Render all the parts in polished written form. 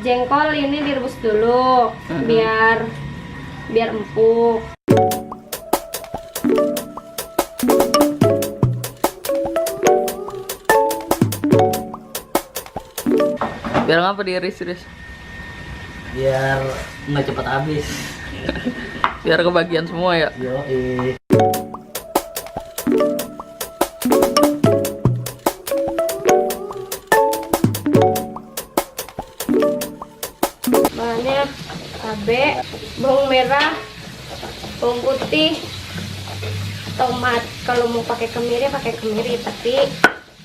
Jengkol ini direbus dulu biar empuk. Biar ngapa diiris-iris? Biar nggak cepat habis. Biar kebagian semua ya. Yoi. Bahannya cabai, bawang merah, bawang putih, tomat. Kalau mau pakai kemiri tapi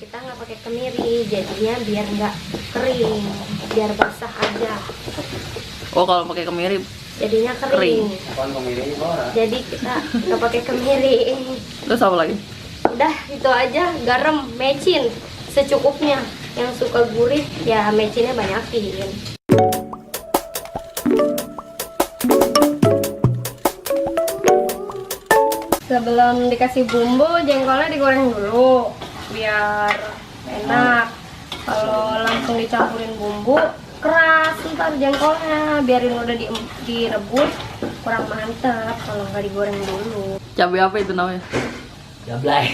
kita nggak pakai kemiri, jadinya biar nggak kering, biar basah aja. Oh, kalau pakai kemiri Jadinya kering. Jadi kita nggak pakai kemiri. terus apa lagi? Udah itu aja, garam, mecin secukupnya. Yang suka gurih ya mecinnya banyakin. Sebelum dikasih bumbu, jengkolnya digoreng dulu biar enak. Kalau langsung dicampurin bumbu keras ntar jengkolnya, biarin udah direbus kurang mantep kalau nggak digoreng dulu. Cabai apa itu namanya? Gablay.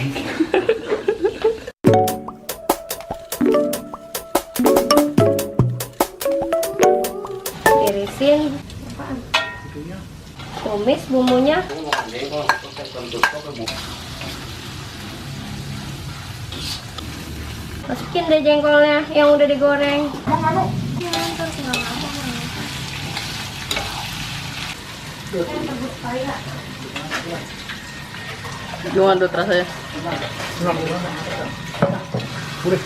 Tirisin apaan? Tumis bumbunya. Masukin deh jengkolnya yang udah digoreng. Gimana tuh rasanya? Udah.